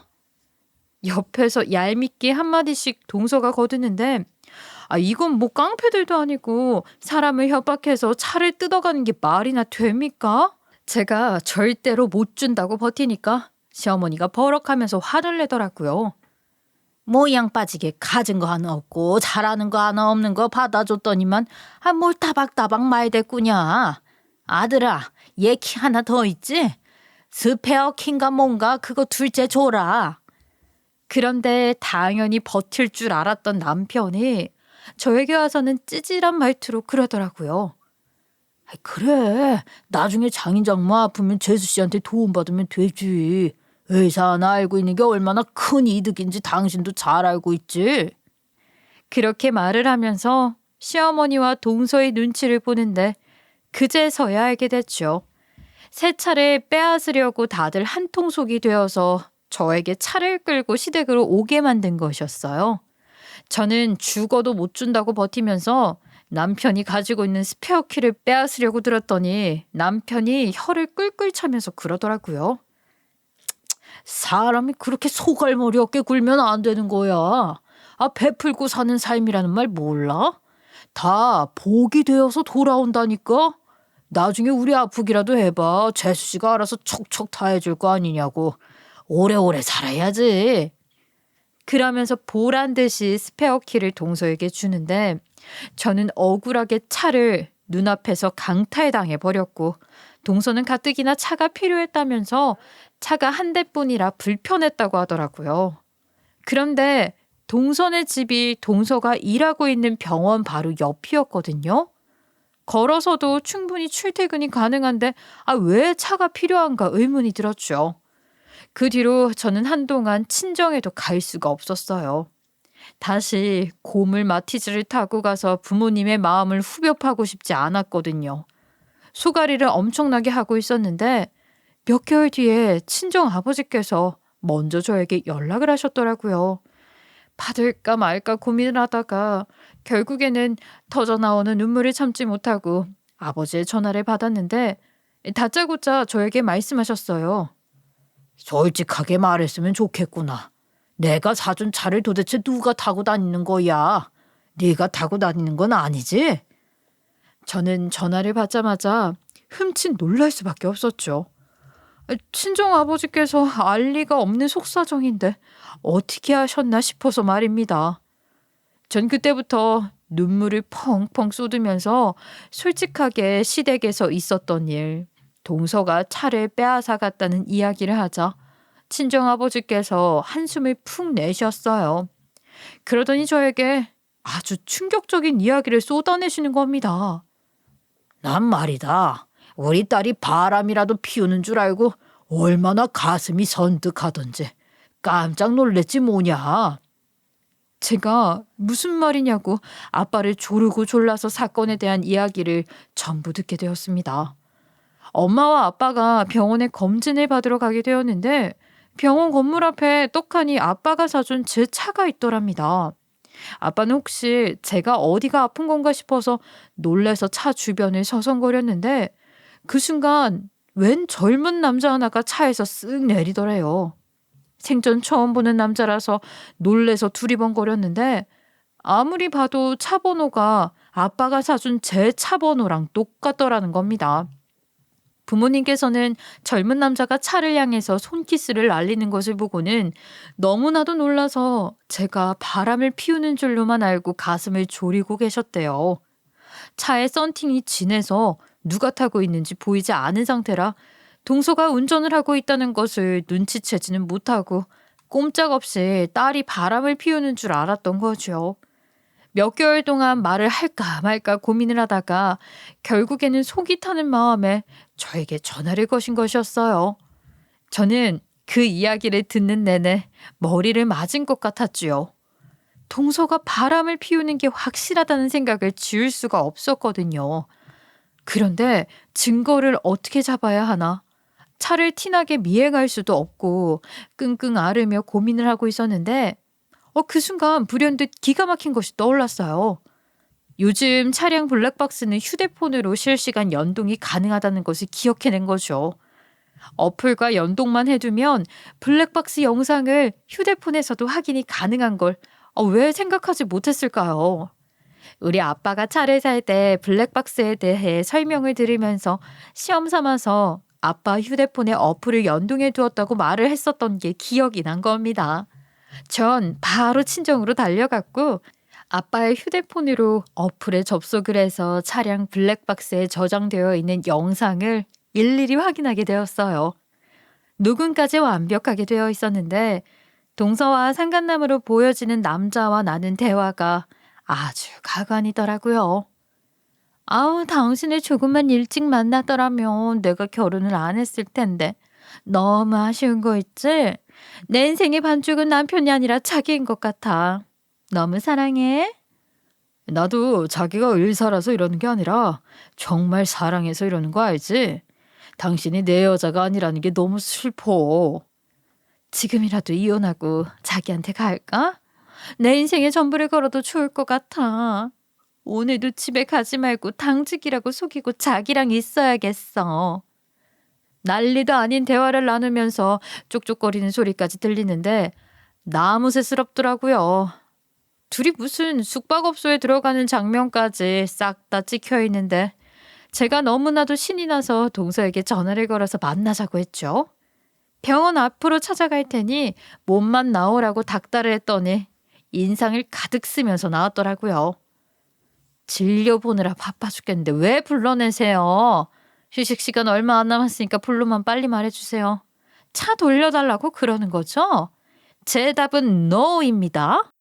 옆에서 얄밉게 한마디씩 동서가 거두는데 이건 뭐 깡패들도 아니고 사람을 협박해서 차를 뜯어가는 게 말이나 됩니까? 제가 절대로 못 준다고 버티니까 시어머니가 버럭하면서 화를 내더라고요. 모양 빠지게 가진 거 하나 없고 잘하는 거 하나 없는 거 받아줬더니만 뭘 따박따박 말대꾸냐. 아들아, 얘 키 하나 더 있지? 스페어 킨가 뭔가 그거 둘째 줘라. 그런데 당연히 버틸 줄 알았던 남편이 저에게 와서는 찌질한 말투로 그러더라고요. 그래, 나중에 장인장모 아프면 재수 씨한테 도움받으면 되지. 의사 하나 알고 있는 게 얼마나 큰 이득인지 당신도 잘 알고 있지. 그렇게 말을 하면서 시어머니와 동서의 눈치를 보는데 그제서야 알게 됐죠. 새 차를 빼앗으려고 다들 한통속이 되어서 저에게 차를 끌고 시댁으로 오게 만든 것이었어요. 저는 죽어도 못 준다고 버티면서 남편이 가지고 있는 스페어 키를 빼앗으려고 들었더니 남편이 혀를 끌끌 차면서 그러더라고요. 사람이 그렇게 소갈머리 어깨 굴면 안 되는 거야. 베풀고 사는 삶이라는 말 몰라? 다 복이 되어서 돌아온다니까? 나중에 우리 아프기라도 해봐. 재수 씨가 알아서 척척 다 해줄 거 아니냐고. 오래오래 살아야지. 그러면서 보란 듯이 스페어 키를 동서에게 주는데 저는 억울하게 차를 눈앞에서 강탈당해 버렸고 동서는 가뜩이나 차가 필요했다면서 차가 한 대뿐이라 불편했다고 하더라고요. 그런데 동서네 집이 동서가 일하고 있는 병원 바로 옆이었거든요. 걸어서도 충분히 출퇴근이 가능한데 왜 차가 필요한가 의문이 들었죠. 그 뒤로 저는 한동안 친정에도 갈 수가 없었어요. 다시 고물 마티즈를 타고 가서 부모님의 마음을 후벼 파고 싶지 않았거든요. 소가리를 엄청나게 하고 있었는데 몇 개월 뒤에 친정 아버지께서 먼저 저에게 연락을 하셨더라고요. 받을까 말까 고민을 하다가 결국에는 터져나오는 눈물을 참지 못하고 아버지의 전화를 받았는데 다짜고짜 저에게 말씀하셨어요. 솔직하게 말했으면 좋겠구나. 내가 사준 차를 도대체 누가 타고 다니는 거야? 네가 타고 다니는 건 아니지? 저는 전화를 받자마자 흠칫 놀랄 수밖에 없었죠. 친정 아버지께서 알 리가 없는 속사정인데 어떻게 하셨나 싶어서 말입니다. 전 그때부터 눈물을 펑펑 쏟으면서 솔직하게 시댁에서 있었던 일, 동서가 차를 빼앗아 갔다는 이야기를 하자 친정아버지께서 한숨을 푹 내셨어요. 그러더니 저에게 아주 충격적인 이야기를 쏟아내시는 겁니다. 난 말이다. 우리 딸이 바람이라도 피우는 줄 알고 얼마나 가슴이 선뜩하던지 깜짝 놀랬지 뭐냐. 제가 무슨 말이냐고 아빠를 조르고 졸라서 사건에 대한 이야기를 전부 듣게 되었습니다. 엄마와 아빠가 병원에 검진을 받으러 가게 되었는데 병원 건물 앞에 떡하니 아빠가 사준 제 차가 있더랍니다. 아빠는 혹시 제가 어디가 아픈 건가 싶어서 놀라서 차 주변을 서성거렸는데 그 순간 웬 젊은 남자 하나가 차에서 쓱 내리더래요. 생전 처음 보는 남자라서 놀래서 두리번거렸는데 아무리 봐도 차 번호가 아빠가 사준 제 차 번호랑 똑같더라는 겁니다. 부모님께서는 젊은 남자가 차를 향해서 손키스를 날리는 것을 보고는 너무나도 놀라서 제가 바람을 피우는 줄로만 알고 가슴을 졸이고 계셨대요. 차에 썬팅이 진해서 누가 타고 있는지 보이지 않은 상태라 동서가 운전을 하고 있다는 것을 눈치채지는 못하고 꼼짝없이 딸이 바람을 피우는 줄 알았던 거죠. 몇 개월 동안 말을 할까 말까 고민을 하다가 결국에는 속이 타는 마음에 저에게 전화를 거신 것이었어요. 저는 그 이야기를 듣는 내내 머리를 맞은 것 같았지요. 동서가 바람을 피우는 게 확실하다는 생각을 지울 수가 없었거든요. 그런데 증거를 어떻게 잡아야 하나? 차를 티나게 미행할 수도 없고 끙끙 앓으며 고민을 하고 있었는데 그 순간 불현듯 기가 막힌 것이 떠올랐어요. 요즘 차량 블랙박스는 휴대폰으로 실시간 연동이 가능하다는 것을 기억해낸 거죠. 어플과 연동만 해두면 블랙박스 영상을 휴대폰에서도 확인이 가능한 걸 왜 생각하지 못했을까요? 우리 아빠가 차를 살 때 블랙박스에 대해 설명을 들으면서 시험 삼아서 아빠 휴대폰에 어플을 연동해 두었다고 말을 했었던 게 기억이 난 겁니다. 전 바로 친정으로 달려갔고 아빠의 휴대폰으로 어플에 접속을 해서 차량 블랙박스에 저장되어 있는 영상을 일일이 확인하게 되었어요. 녹음까지 완벽하게 되어 있었는데 동서와 상간남으로 보여지는 남자와 나눈 대화가 아주 가관이더라고요. 아우, 당신을 조금만 일찍 만나더라면 내가 결혼을 안 했을 텐데. 너무 아쉬운 거 있지? 내 인생의 반쪽은 남편이 아니라 자기인 것 같아. 너무 사랑해. 나도 자기가 의사라서 이러는 게 아니라 정말 사랑해서 이러는 거 알지? 당신이 내 여자가 아니라는 게 너무 슬퍼. 지금이라도 이혼하고 자기한테 갈까? 내 인생의 전부를 걸어도 좋을 것 같아. 오늘도 집에 가지 말고 당직이라고 속이고 자기랑 있어야겠어. 난리도 아닌 대화를 나누면서 쪽쪽거리는 소리까지 들리는데 나무새스럽더라고요. 둘이 무슨 숙박업소에 들어가는 장면까지 싹 다 찍혀 있는데 제가 너무나도 신이 나서 동서에게 전화를 걸어서 만나자고 했죠. 병원 앞으로 찾아갈 테니 몸만 나오라고 닥달을 했더니 인상을 가득 쓰면서 나왔더라고요. 진료 보느라 바빠 죽겠는데 왜 불러내세요? 휴식 시간 얼마 안 남았으니까 불러만 빨리 말해주세요. 차 돌려달라고 그러는 거죠? 제 답은 NO입니다.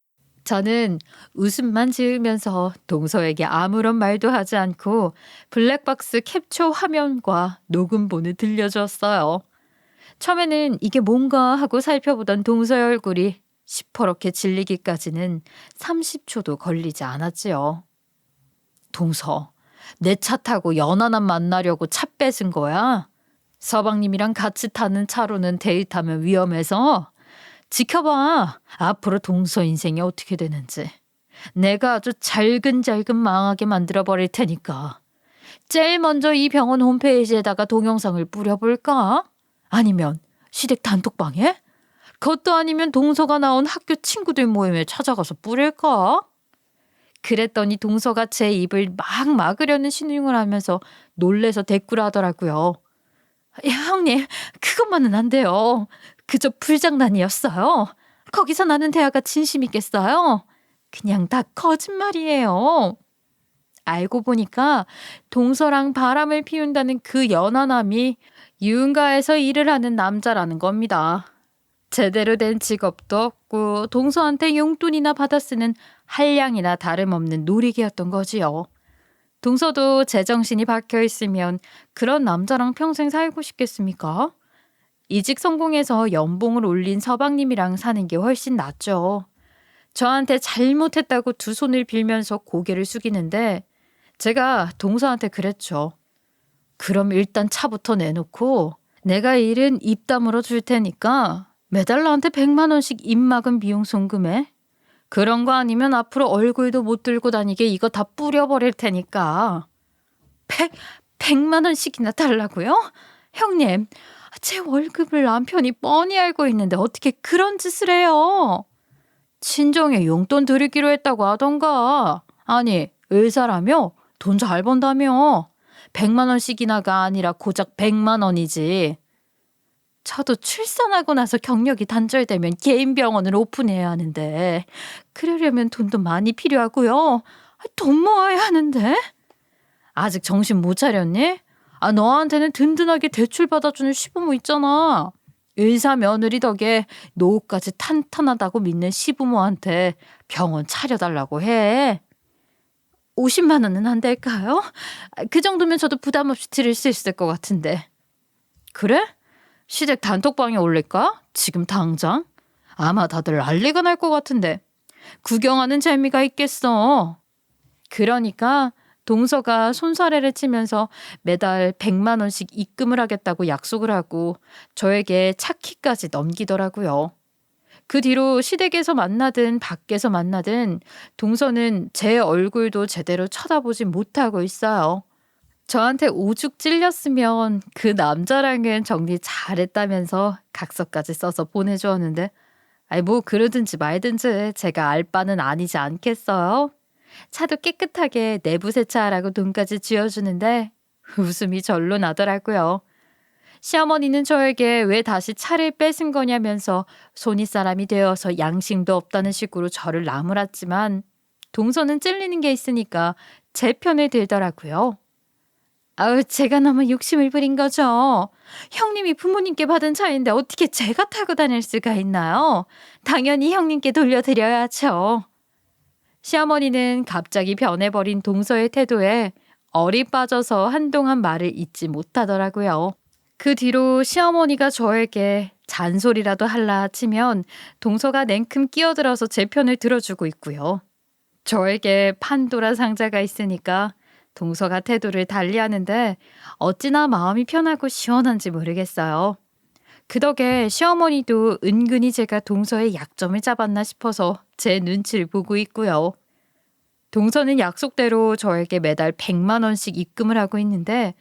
저는 웃음만 지으면서 동서에게 아무런 말도 하지 않고 블랙박스 캡처 화면과 녹음본을 들려주었어요. 처음에는 이게 뭔가 하고 살펴보던 동서의 얼굴이 시퍼렇게 질리기까지는 30초도 걸리지 않았지요. 동서, 내 차 타고 연하남 만나려고 차 뺏은 거야? 서방님이랑 같이 타는 차로는 데이트하면 위험해서 지켜봐. 앞으로 동서 인생이 어떻게 되는지. 내가 아주 잘근잘근 망하게 만들어버릴 테니까. 제일 먼저 이 병원 홈페이지에다가 동영상을 뿌려볼까? 아니면 시댁 단톡방에? 그것도 아니면 동서가 나온 학교 친구들 모임에 찾아가서 뿌릴까? 그랬더니 동서가 제 입을 막 막으려는 신용을 하면서 놀래서 대꾸를 하더라고요. 야, 형님, 그것만은 안 돼요. 그저 불장난이었어요. 거기서 나는 대화가 진심이겠어요? 그냥 다 거짓말이에요. 알고 보니까 동서랑 바람을 피운다는 그 연하남이 유흥가에서 일을 하는 남자라는 겁니다. 제대로 된 직업도 없고 동서한테 용돈이나 받아 쓰는 한량이나 다름없는 놀이개였던 거지요. 동서도 제정신이 박혀 있으면 그런 남자랑 평생 살고 싶겠습니까? 이직 성공해서 연봉을 올린 서방님이랑 사는 게 훨씬 낫죠. 저한테 잘못했다고 두 손을 빌면서 고개를 숙이는데 제가 동서한테 그랬죠. 그럼 일단 차부터 내놓고 내가 일은 입 다물어 줄 테니까 매달 나한테 100만 원씩 입막은 비용 송금해. 그런 거 아니면 앞으로 얼굴도 못 들고 다니게 이거 다 뿌려버릴 테니까. 100만 원씩이나 달라고요? 형님, 제 월급을 남편이 뻔히 알고 있는데 어떻게 그런 짓을 해요? 친정에 용돈 드리기로 했다고 하던가. 아니, 의사라며? 돈 잘 번다며? 100만 원씩이나가 아니라 고작 100만 원이지. 저도 출산하고 나서 경력이 단절되면 개인 병원을 오픈해야 하는데 그러려면 돈도 많이 필요하고요. 돈 모아야 하는데. 아직 정신 못 차렸니? 너한테는 든든하게 대출 받아주는 시부모 있잖아. 의사 며느리 덕에 노후까지 탄탄하다고 믿는 시부모한테 병원 차려달라고 해. 50만 원은 안 될까요? 그 정도면 저도 부담 없이 드릴 수 있을 것 같은데. 그래? 시댁 단톡방에 올릴까? 지금 당장? 아마 다들 난리가 날 것 같은데. 구경하는 재미가 있겠어. 그러니까 동서가 손사래를 치면서 매달 100만 원씩 입금을 하겠다고 약속을 하고 저에게 차키까지 넘기더라고요. 그 뒤로 시댁에서 만나든 밖에서 만나든 동서는 제 얼굴도 제대로 쳐다보지 못하고 있어요. 저한테 오죽 찔렸으면 그 남자랑은 정리 잘했다면서 각서까지 써서 보내주었는데 뭐 그러든지 말든지 제가 알 바는 아니지 않겠어요? 차도 깨끗하게 내부 세차하라고 돈까지 쥐어주는데 웃음이 절로 나더라고요. 시어머니는 저에게 왜 다시 차를 뺏은 거냐면서 손윗사람이 되어서 양심도 없다는 식으로 저를 나무랐지만 동서는 찔리는 게 있으니까 제 편을 들더라고요. 아우, 제가 너무 욕심을 부린 거죠. 형님이 부모님께 받은 차인데 어떻게 제가 타고 다닐 수가 있나요? 당연히 형님께 돌려드려야죠. 시어머니는 갑자기 변해버린 동서의 태도에 얼이 빠져서 한동안 말을 잇지 못하더라고요. 그 뒤로 시어머니가 저에게 잔소리라도 할라 치면 동서가 냉큼 끼어들어서 제 편을 들어주고 있고요. 저에게 판도라 상자가 있으니까 동서가 태도를 달리하는데 어찌나 마음이 편하고 시원한지 모르겠어요. 그 덕에 시어머니도 은근히 제가 동서의 약점을 잡았나 싶어서 제 눈치를 보고 있고요. 동서는 약속대로 저에게 매달 100만 원씩 입금을 하고 있는데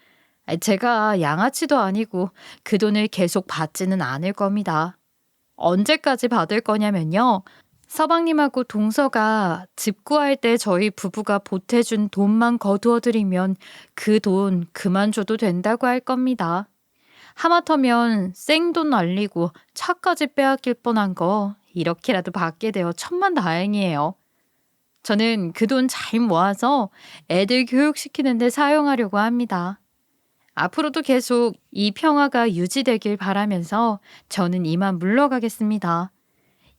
제가 양아치도 아니고 그 돈을 계속 받지는 않을 겁니다. 언제까지 받을 거냐면요. 서방님하고 동서가 집 구할 때 저희 부부가 보태준 돈만 거두어드리면 그 돈 그만 줘도 된다고 할 겁니다. 하마터면 생돈 날리고 차까지 빼앗길 뻔한 거 이렇게라도 받게 되어 천만다행이에요. 저는 그 돈 잘 모아서 애들 교육시키는 데 사용하려고 합니다. 앞으로도 계속 이 평화가 유지되길 바라면서 저는 이만 물러가겠습니다.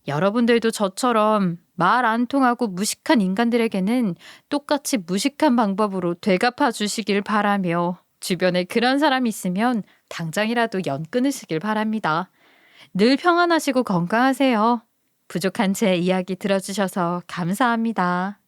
여러분들도 저처럼 말 안 통하고 무식한 인간들에게는 똑같이 무식한 방법으로 되갚아 주시길 바라며 주변에 그런 사람이 있으면 당장이라도 연 끊으시길 바랍니다. 늘 평안하시고 건강하세요. 부족한 제 이야기 들어주셔서 감사합니다.